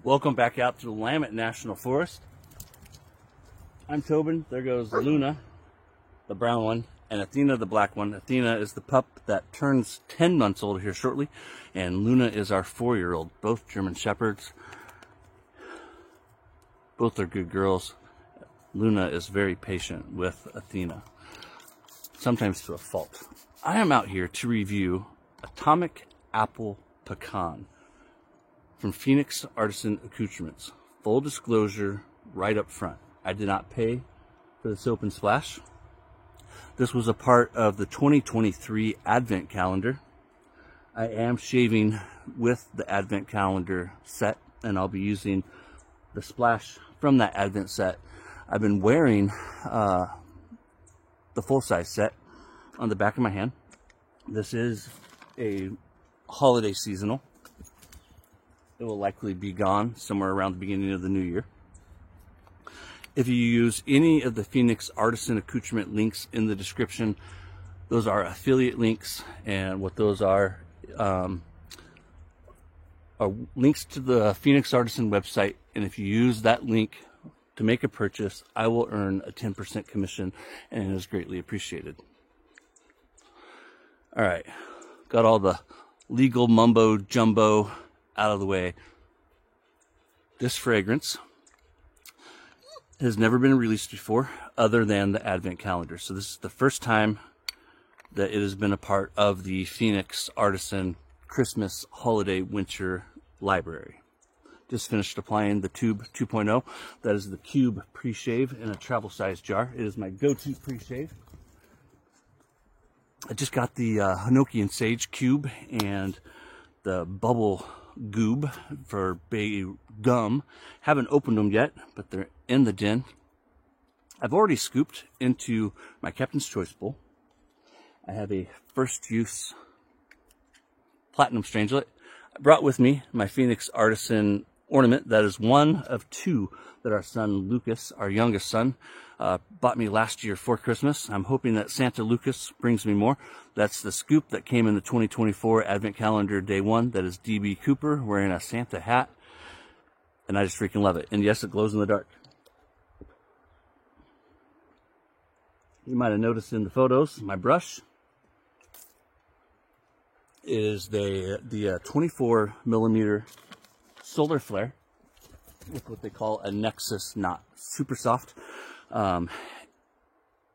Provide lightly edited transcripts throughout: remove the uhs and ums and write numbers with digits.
Welcome back out to the Willamette National Forest. I'm Tobin. There goes Luna, the brown one, and Athena, the black one. Athena is the pup that turns 10 months old here shortly, and Luna is our 4-year-old. Both German Shepherds. Both are good girls. Luna is very patient with Athena, sometimes to a fault. I am out here to review Atomic Apple Pecan from Phoenix Artisan Accoutrements. Full disclosure right up front, I did not pay for the soap and splash. This was a part of the 2023 Advent calendar. I am shaving with the Advent calendar set, and I'll be using the splash from that Advent set. I've been wearing the full-size set on the back of my hand. This is a holiday seasonal. It will likely be gone somewhere around the beginning of the new year. If you use any of the Phoenix Artisan Accoutrement links in the description, those are affiliate links, and what those are links to the Phoenix Artisan website, and if you use that link to make a purchase, I will earn a 10% commission, and it is greatly appreciated. All right, got all the legal mumbo jumbo out of the way. This fragrance has never been released before other than the Advent calendar. So this is the first time that it has been a part of the Phoenix Artisan Christmas Holiday Winter Library. Just finished applying the Tube 2.0. That is the Cube pre-shave in a travel size jar. It is my go-to pre-shave. I just got the Hinoki and Sage Cube and the Bubble Goob for Bay Gum. Haven't opened them yet, but they're in the den. I've already scooped into my Captain's Choice bowl. I have a first use Platinum Strangelet. I brought with me my Phoenix Artisan ornament. That is one of two that our son Lucas, our youngest son, bought me last year for Christmas. I'm hoping that Santa Lucas brings me more. That's the scoop that came in the 2024 Advent Calendar Day 1. That is DB Cooper wearing a Santa hat. And I just freaking love it. And yes, it glows in the dark. You might have noticed in the photos, my brush is the 24 millimeter solar flare with what they call a Nexus knot. Super soft. In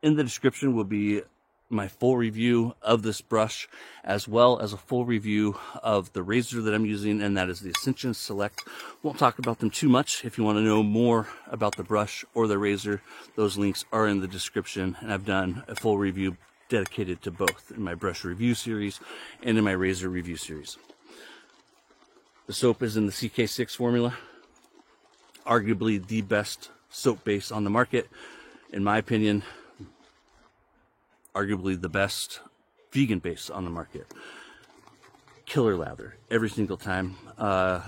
the description will be my full review of this brush, as well as a full review of the razor that I'm using, and that is the Ascension Select. Won't talk about them too much. If you want to know more about the brush or the razor, those links are in the description, and I've done a full review dedicated to both in my brush review series and in my razor review series. The soap is in the CK6 formula, arguably the best soap base on the market, in my opinion. Arguably the best vegan base on the market. Killer lather every single time.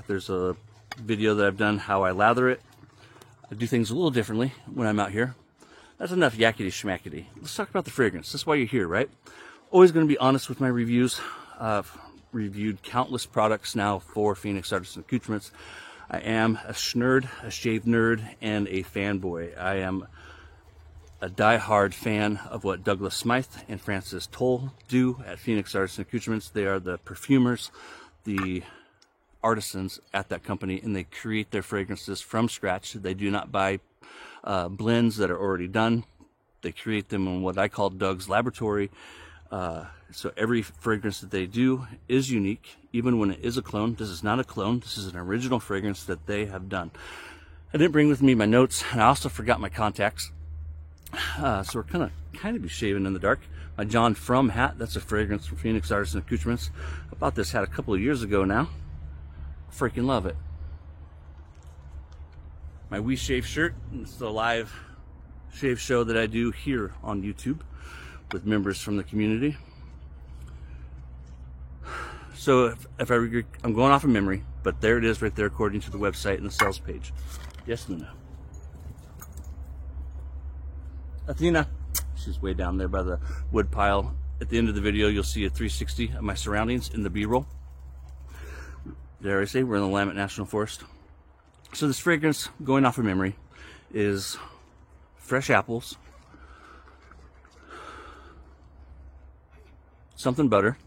There's a video that I've done how I lather it. I do things a little differently when I'm out here. That's enough yakety schmackety. Let's talk about the fragrance. That's why you're here, right? Always going to be honest with my reviews. I've reviewed countless products now for Phoenix Artisan Accoutrements. I am a schnerd, a shave nerd, and a fanboy. I am a die-hard fan of what Douglas Smythe and Francis Toll do at Phoenix Artisan Accoutrements. They are the perfumers, the artisans at that company, and they create their fragrances from scratch. They do not buy blends that are already done. They create them in what I call Doug's laboratory. So every fragrance that they do is unique, even when it is a clone. This is not a clone. This is an original fragrance that they have done. I didn't bring with me my notes, and I also forgot my contacts. So we're kind of be shaving in the dark. My John Frum hat, that's a fragrance from Phoenix Artisan Accoutrements. I bought this hat a couple of years ago now. Freaking love it. My We Shave shirt, it's the live shave show that I do here on YouTube with members from the community. So I'm going off of memory, but there it is right there according to the website and the sales page. Yes, Luna. Athena, she's way down there by the wood pile. At the end of the video, you'll see a 360 of my surroundings in the B-roll. Dare I say, we're in the Willamette National Forest. So this fragrance, going off of memory, is fresh apples, something butter,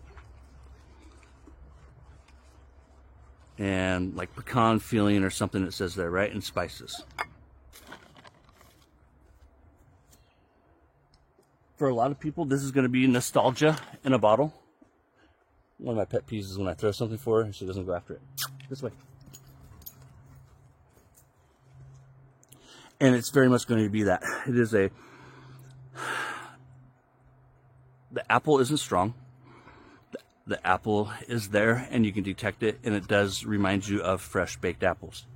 and like pecan feeling or something that says there, right? And spices. For a lot of people, this is going to be nostalgia in a bottle. One of my pet peeves is when I throw something for her and she doesn't go after it. This way. And it's very much going to be that. It is the apple isn't strong. The apple is there and you can detect it, and it does remind you of fresh baked apples.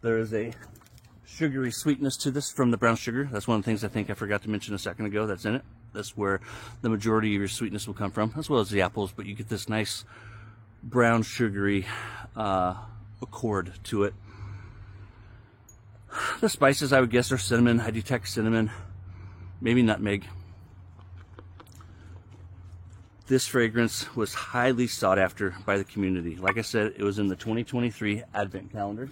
There is a sugary sweetness to this from the brown sugar. That's one of the things I think I forgot to mention a second ago that's in it. That's where the majority of your sweetness will come from, as well as the apples, but you get this nice brown sugary accord to it. The spices, I would guess, are cinnamon. I detect cinnamon, maybe nutmeg. This fragrance was highly sought after by the community. Like I said, it was in the 2023 Advent calendar,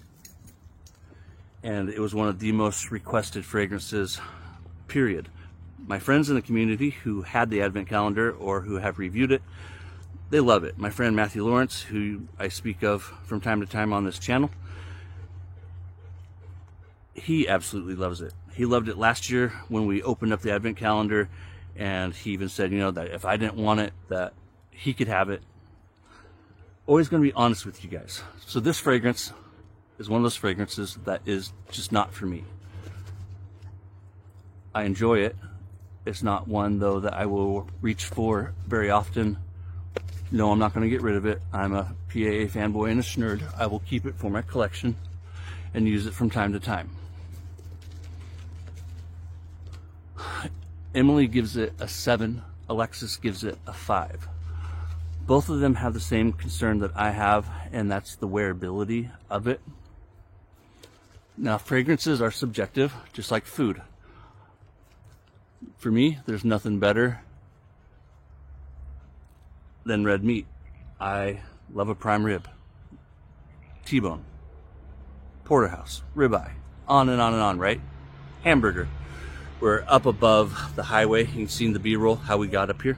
and it was one of the most requested fragrances, period. My friends in the community who had the Advent calendar or who have reviewed it, they love it. My friend Matthew Lawrence, who I speak of from time to time on this channel, he absolutely loves it. He loved it last year when we opened up the Advent calendar, and he even said, you know, that if I didn't want it, that he could have it. Always going to be honest with you guys. So this fragrance is one of those fragrances that is just not for me. I enjoy it. It's not one, though, that I will reach for very often. No, I'm not going to get rid of it. I'm a PAA fanboy and a schnerd. I will keep it for my collection and use it from time to time. Emily gives it a 7. Alexis gives it a 5. Both of them have the same concern that I have, and that's the wearability of it. Now, fragrances are subjective, just like food. For me, there's nothing better than red meat. I love a prime rib, T-bone, porterhouse, ribeye, on and on and on, right? Hamburger. We're up above the highway. You can see in the B-roll how we got up here.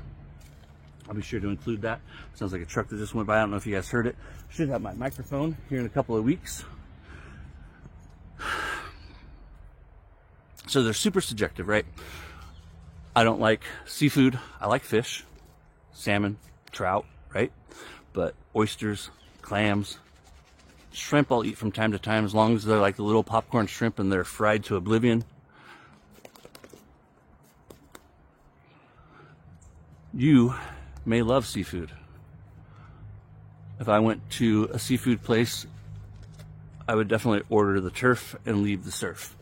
I'll be sure to include that. Sounds like a truck that just went by. I don't know if you guys heard it. Should have my microphone here in a couple of weeks. So they're super subjective, right? I don't like seafood. I like fish, salmon, trout, right? But oysters, clams, shrimp I'll eat from time to time, as long as they're like the little popcorn shrimp and they're fried to oblivion. You may love seafood. If I went to a seafood place, I would definitely order the turf and leave the surf.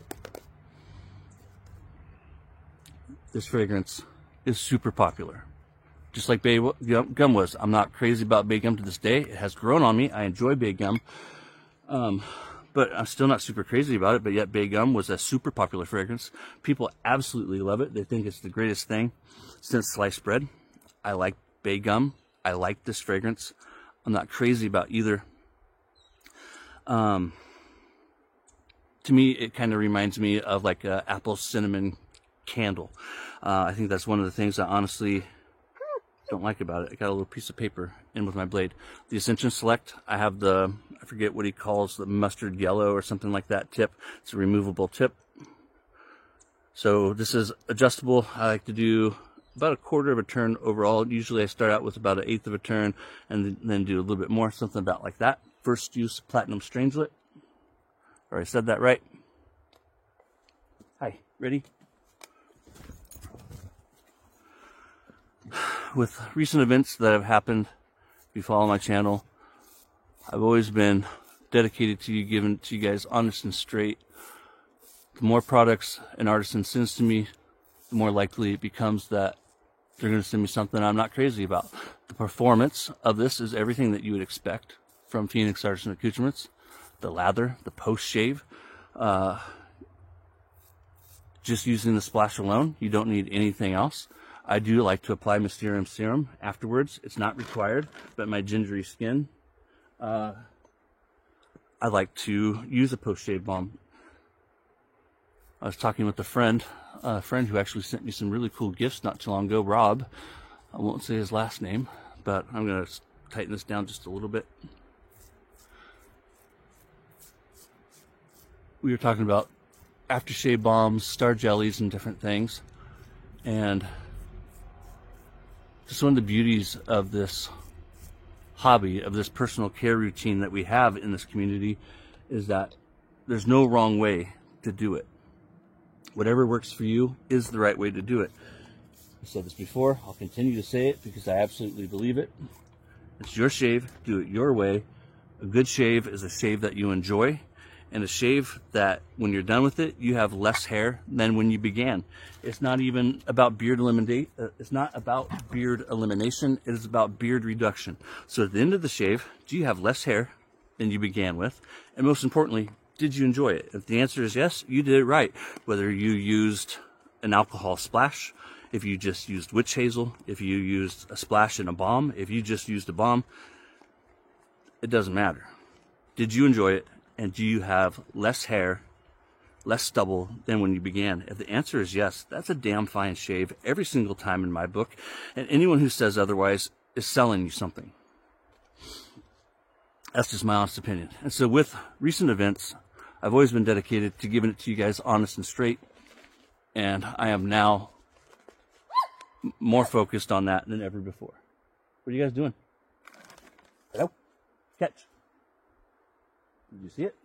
This fragrance is super popular. Just like bay gum was. I'm not crazy about bay gum to this day. It has grown on me. I enjoy bay gum. But I'm still not super crazy about it. But yet bay gum was a super popular fragrance. People absolutely love it. They think it's the greatest thing since sliced bread. I like bay gum. I like this fragrance. I'm not crazy about either. To me, it kind of reminds me of like an apple cinnamon candle. I think that's one of the things I honestly don't like about it. I got a little piece of paper in with my blade. The Ascension Select, I have the, I forget what he calls the mustard yellow or something like that tip. It's a removable tip. So this is adjustable. I like to do about a quarter of a turn overall. Usually I start out with about an eighth of a turn and then do a little bit more, something about like that. First use Platinum Strangelet. Or I said that right. Hi, ready? With recent events that have happened, if you follow my channel, I've always been dedicated to you, giving to you guys honest and straight. The more products an artisan sends to me, the more likely it becomes that they're going to send me something I'm not crazy about. The performance of this is everything that you would expect from Phoenix Artisan Accoutrements. The lather, the post-shave. Just using the splash alone, you don't need anything else. I do like to apply Mysterium Serum afterwards. It's not required, but my gingery skin I like to use a post-shave balm. I was talking with a friend who actually sent me some really cool gifts not too long ago, Rob. I won't say his last name, but I'm going to tighten this down just a little bit. We were talking about aftershave balms, star jellies, and different things. And just one of the beauties of this hobby, of this personal care routine that we have in this community, is that there's no wrong way to do it. Whatever works for you is the right way to do it. I said this before, I'll continue to say it because I absolutely believe it. It's your shave, do it your way. A good shave is a shave that you enjoy, and a shave that when you're done with it, you have less hair than when you began. It's not even about beard elimination. It's not about beard elimination. It is about beard reduction. So at the end of the shave, do you have less hair than you began with? And most importantly, did you enjoy it? If the answer is yes, you did it right. Whether you used an alcohol splash, if you just used witch hazel, if you used a splash in a balm, if you just used a balm, it doesn't matter. Did you enjoy it? And do you have less hair, less stubble than when you began? If the answer is yes, that's a damn fine shave every single time in my book. And anyone who says otherwise is selling you something. That's just my honest opinion. And so with recent events, I've always been dedicated to giving it to you guys honest and straight. And I am now more focused on that than ever before. What are you guys doing? Hello? Catch. Did you see it?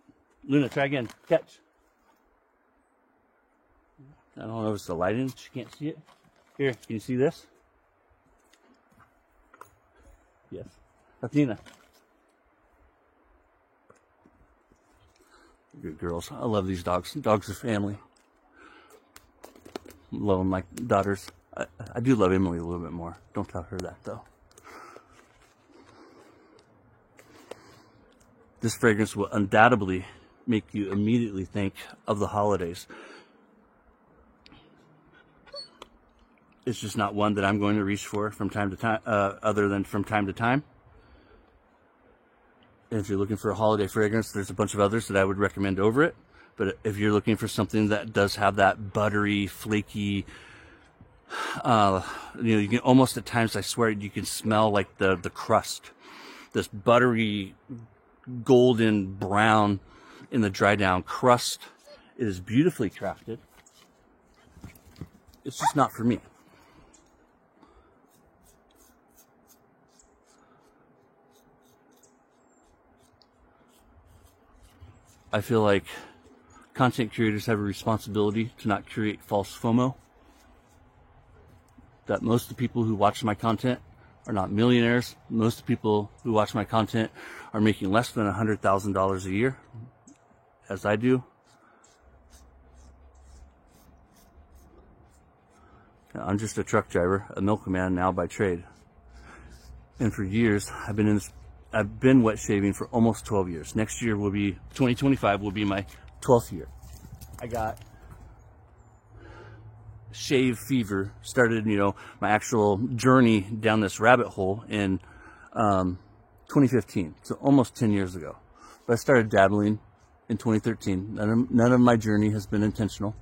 Luna, try again. Catch. I don't know if it's the lighting. She can't see it. Here, can you see this? Yes. Athena. Good girls. I love these dogs. Dogs are family. Love them like daughters. I do love Emily a little bit more. Don't tell her that, though. This fragrance will undoubtedly make you immediately think of the holidays. It's just not one that I'm going to reach for from time to time, other than from time to time. And if you're looking for a holiday fragrance, there's a bunch of others that I would recommend over it. But if you're looking for something that does have that buttery, flaky, you can almost at times, I swear, you can smell like the crust. This buttery, golden brown in the dry down crust. It is beautifully crafted. It's just not for me. I feel like content creators have a responsibility to not create false FOMO. That most of the people who watch my content are not millionaires. Most of the people who watch my content are making less than $100,000 a year, as I do. I'm just a truck driver, a milkman now by trade. And for years, I've been wet shaving for almost 12 years. Next year 2025 will be my 12th year. I got shave fever, started, my actual journey down this rabbit hole in 2015, so almost 10 years ago. But I started dabbling in 2013. None of my journey has been intentional.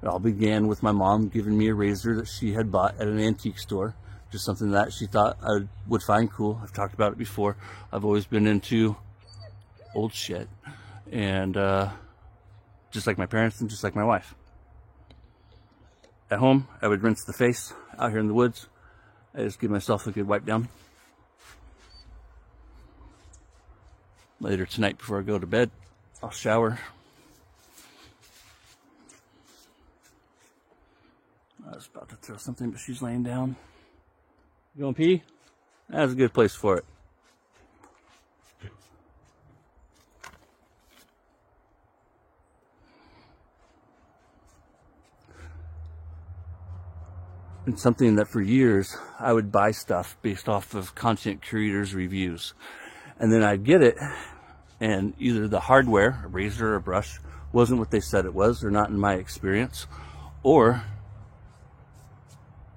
It all began with my mom giving me a razor that she had bought at an antique store. Just something that she thought I would find cool. I've talked about it before. I've always been into old shit. And just like my parents and just like my wife. At home, I would rinse the face. Out here in the woods, I just give myself a good wipe down. Later tonight, before I go to bed, I'll shower. I was about to throw something, but she's laying down. You going pee? That's a good place for it. And something that for years I would buy stuff based off of content creators' reviews. And then I'd get it, and either the hardware, a razor or a brush, wasn't what they said it was, or not in my experience, or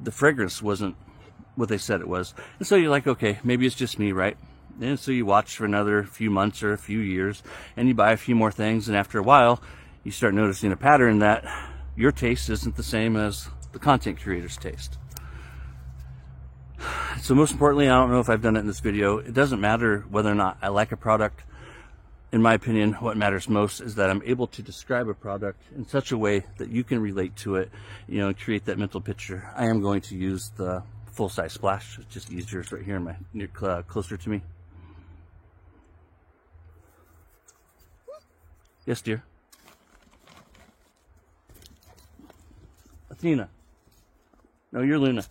the fragrance wasn't what they said it was. And so you're like, okay, maybe it's just me, right? And so you watch for another few months or a few years, and you buy a few more things, and after a while, you start noticing a pattern that your taste isn't the same as the content creator's taste. So most importantly, I don't know if I've done it in this video, it doesn't matter whether or not I like a product. In my opinion, what matters most is that I'm able to describe a product in such a way that you can relate to it, you know, and create that mental picture. I am going to use the full-size splash. It's just easier. It's right here in my closer to me. Yes, dear. Athena. No, you're Luna.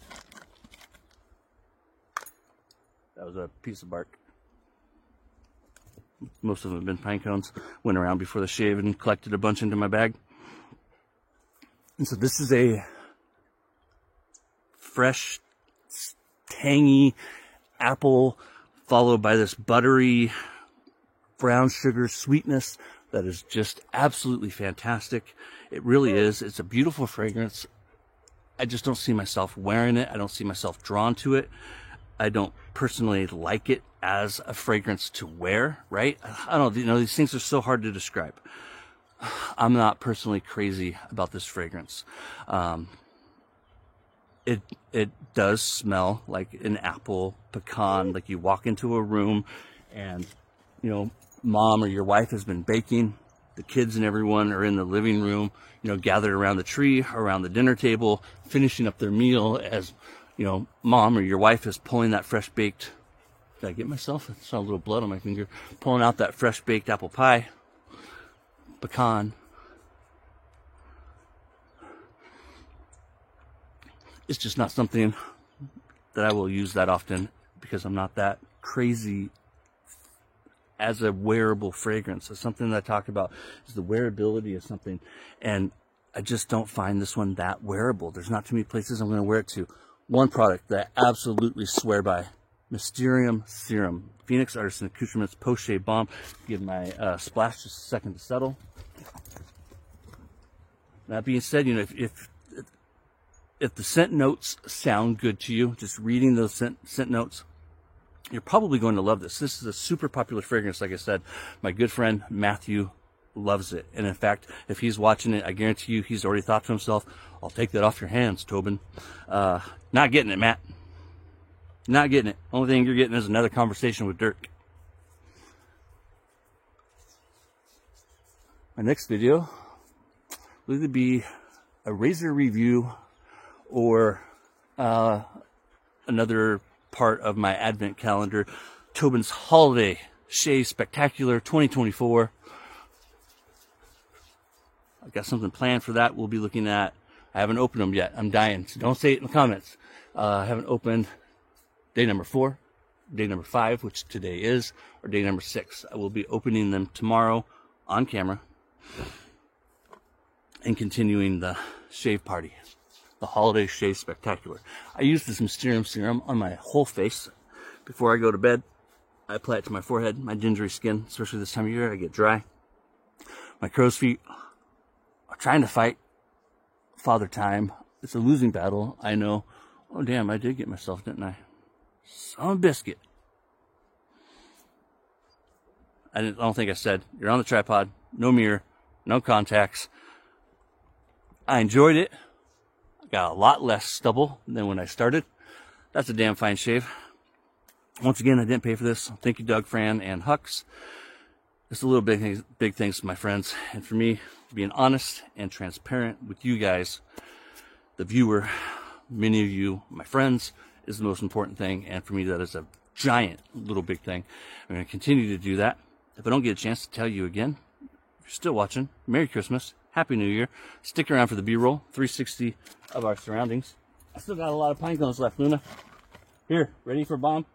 That was a piece of bark. Most of them have been pine cones. Went around before the shave and collected a bunch into my bag. And so this is a fresh, tangy apple followed by this buttery brown sugar sweetness that is just absolutely fantastic. It really is. It's a beautiful fragrance. I just don't see myself wearing it. I don't see myself drawn to it. I don't personally like it as a fragrance to wear, right? I don't know, you know, these things are so hard to describe. I'm not personally crazy about this fragrance. It does smell like an apple pecan, like you walk into a room and, you know, mom or your wife has been baking. The kids and everyone are in the living room, you know, gathered around the tree, around the dinner table, finishing up their meal as, you know, mom or your wife is pulling that fresh baked, did I get myself? I saw a little blood on my finger. Pulling out that fresh baked apple pie, pecan. It's just not something that I will use that often because I'm not that crazy as a wearable fragrance. It's something that I talk about is the wearability of something. And I just don't find this one that wearable. There's not too many places I'm going to wear it to. One product that I absolutely swear by, Mysterium Serum, Phoenix Artisan Accoutrements Post-Shave Balm. Give my splash just a second to settle. That being said, you know, if the scent notes sound good to you, just reading those scent notes, you're probably going to love this. This is a super popular fragrance, like I said. My good friend Matthew loves it. And in fact, if he's watching it, I guarantee you he's already thought to himself, I'll take that off your hands, Tobin. Not getting it, Matt. Not getting it. Only thing you're getting is another conversation with Dirk. My next video will either be a razor review or another part of my advent calendar, Tobin's Holiday Shave Spectacular 2024. I've got something planned for that. We'll be looking at, I haven't opened them yet. I'm dying, so don't say it in the comments. I haven't opened day number 4, day number 5, which today is, or day number 6. I will be opening them tomorrow on camera and continuing the shave party, the Holiday Shave Spectacular. I use this Mysterium Serum on my whole face before I go to bed. I apply it to my forehead, my gingery skin, especially this time of year. I get dry. My crow's feet are trying to fight Father Time. It's a losing battle, I know. Oh damn, I did get myself, didn't I? Son of a biscuit. I don't think I said, you're on the tripod, no mirror, no contacts. I enjoyed it. I got a lot less stubble than when I started. That's a damn fine shave. Once again, I didn't pay for this. Thank you, Doug, Fran, and Hux. Just a little big thanks to my friends. And for me, being honest and transparent with you guys, the viewer, many of you, my friends, is the most important thing. And for me, that is a giant little big thing. I'm going to continue to do that. If I don't get a chance to tell you again, if you're still watching, Merry Christmas, Happy New Year. Stick around for the B-roll, 360 of our surroundings. I still got a lot of pine cones left, Luna. Here, ready for bomb?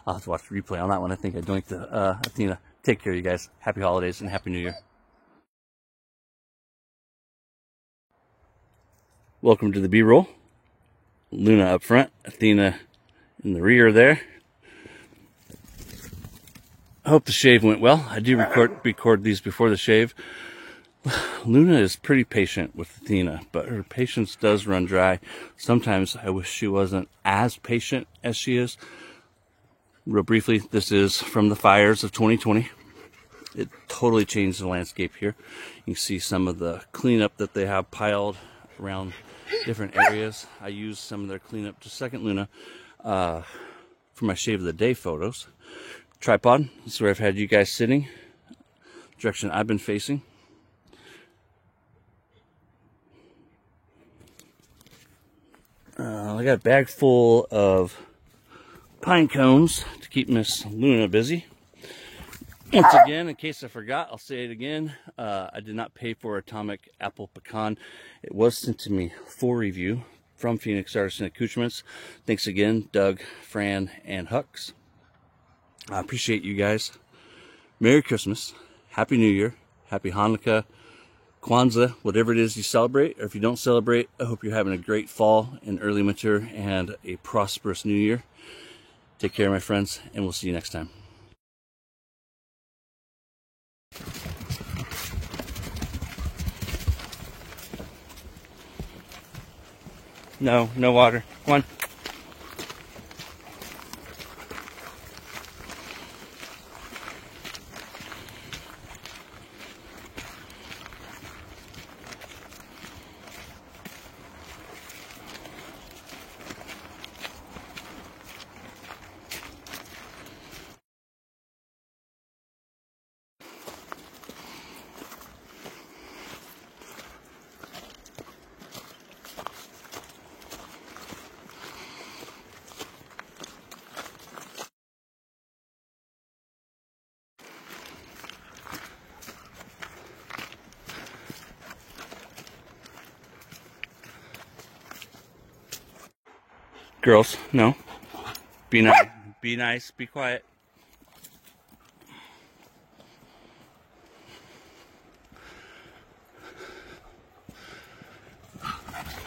I'll have to watch the replay on that one. I think I doinked Athena. Take care, you guys. Happy holidays and Happy New Year. Welcome to the B-roll. Luna up front, Athena in the rear there. I hope the shave went well. I do record these before the shave. Luna is pretty patient with Athena, but her patience does run dry. Sometimes I wish she wasn't as patient as she is. Real briefly, this is from the fires of 2020. It totally changed the landscape here. You can see some of the cleanup that they have piled around different areas. I used some of their cleanup to second Luna for my shave of the day photos. Tripod, this is where I've had you guys sitting, direction I've been facing. I got a bag full of pine cones to keep Miss Luna busy. Once again, in case I forgot, I'll say it again. I did not pay for Atomic Apple Pecan. It was sent to me for review from Phoenix Artisan Accoutrements. Thanks again, Doug, Fran, and Hux. I appreciate you guys. Merry Christmas, Happy New Year, Happy Hanukkah, Kwanzaa, whatever it is you celebrate, or if you don't celebrate, I hope you're having a great fall and early winter and a prosperous new year. Take care, my friends, and we'll see you next time. No, no water. Come on. Girls, no. Be nice. Be nice. Be quiet.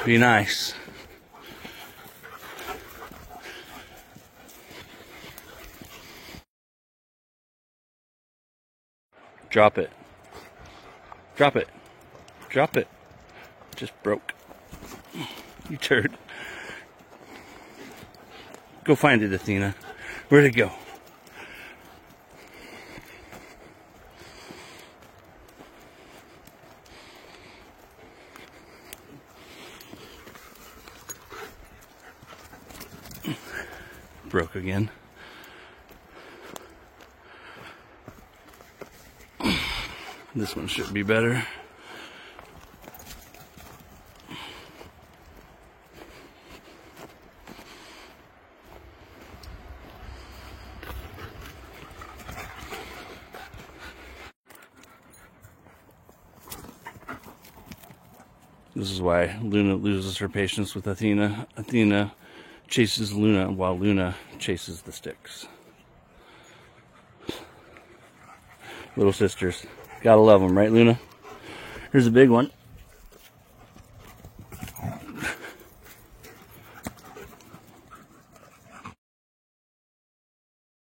Be nice. Drop it. Drop it. Drop it. Just broke. You turd. Go find it, Athena. Where'd it go? Broke again. This one should be better. This is why Luna loses her patience with Athena. Athena chases Luna while Luna chases the sticks. Little sisters. Gotta love them, right, Luna? Here's a big one.